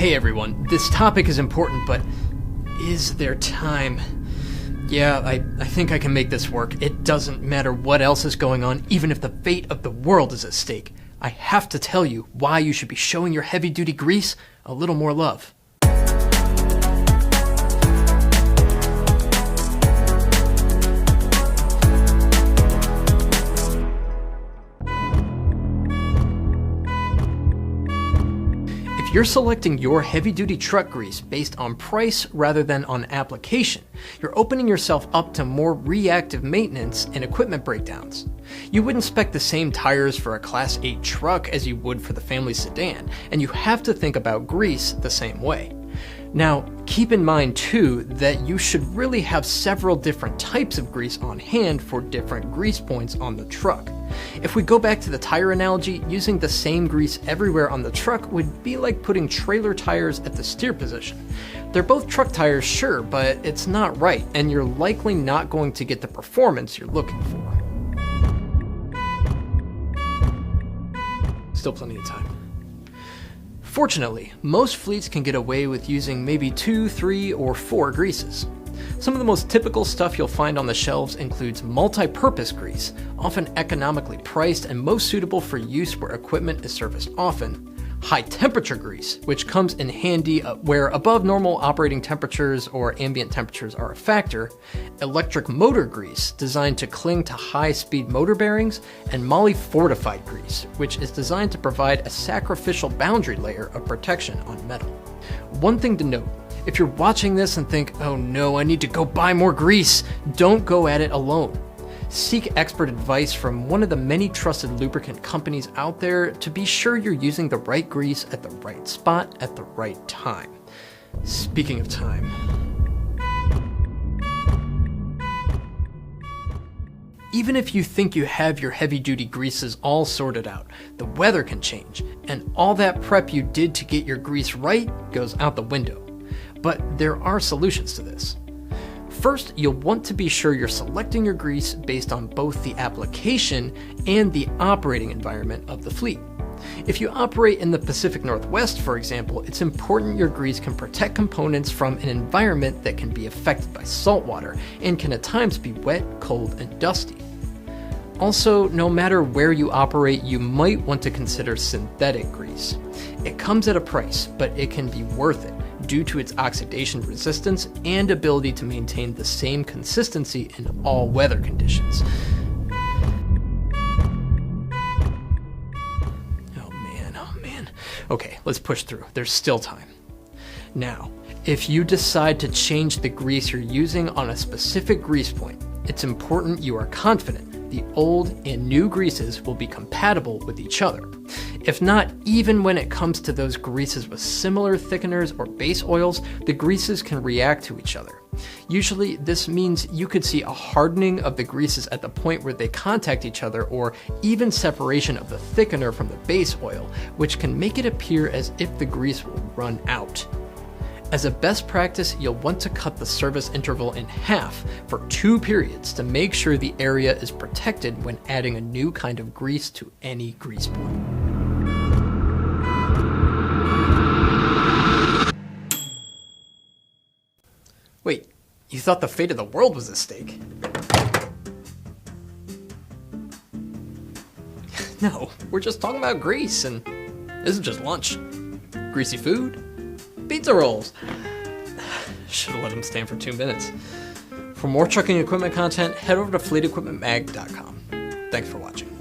Hey everyone, this topic is important, but is there time? Yeah, I think I can make this work. It doesn't matter what else is going on, even if the fate of the world is at stake. I have to tell you why you should be showing your heavy-duty grease a little more love. If you're selecting your heavy-duty truck grease based on price rather than on application, you're opening yourself up to more reactive maintenance and equipment breakdowns. You would inspect the same tires for a Class 8 truck as you would for the family sedan, and you have to think about grease the same way. Now, keep in mind too that you should really have several different types of grease on hand for different grease points on the truck. If we go back to the tire analogy, using the same grease everywhere on the truck would be like putting trailer tires at the steer position. They're both truck tires, sure, but it's not right, and you're likely not going to get the performance you're looking for. Still plenty of time. Fortunately, most fleets can get away with using maybe 2, 3, or 4 greases. Some of the most typical stuff you'll find on the shelves includes multi-purpose grease, often economically priced and most suitable for use where equipment is serviced often. High-temperature grease, which comes in handy where above normal operating temperatures or ambient temperatures are a factor. Electric motor grease, designed to cling to high-speed motor bearings. And moly-fortified grease, which is designed to provide a sacrificial boundary layer of protection on metal. One thing to note, if you're watching this and think, oh no, I need to go buy more grease, don't go at it alone. Seek expert advice from one of the many trusted lubricant companies out there to be sure you're using the right grease at the right spot at the right time. Speaking of time. Even if you think you have your heavy-duty greases all sorted out, the weather can change, and all that prep you did to get your grease right goes out the window. But there are solutions to this. First, you'll want to be sure you're selecting your grease based on both the application and the operating environment of the fleet. If you operate in the Pacific Northwest, for example, it's important your grease can protect components from an environment that can be affected by salt water and can at times be wet, cold, and dusty. Also, no matter where you operate, you might want to consider synthetic grease. It comes at a price, but it can be worth it due to its oxidation resistance and ability to maintain the same consistency in all weather conditions. Oh man. Okay, let's push through. There's still time. Now, if you decide to change the grease you're using on a specific grease point, it's important you are confident the old and new greases will be compatible with each other. If not, even when it comes to those greases with similar thickeners or base oils, the greases can react to each other. Usually, this means you could see a hardening of the greases at the point where they contact each other, or even separation of the thickener from the base oil, which can make it appear as if the grease will run out. As a best practice, you'll want to cut the service interval in half for 2 periods to make sure the area is protected when adding a new kind of grease to any grease point. Wait, you thought the fate of the world was at stake? No, we're just talking about grease, and this is just lunch. Greasy food? Pizza rolls. Should've let them stand for 2 minutes. For more trucking equipment content, head over to fleetequipmentmag.com. Thanks for watching.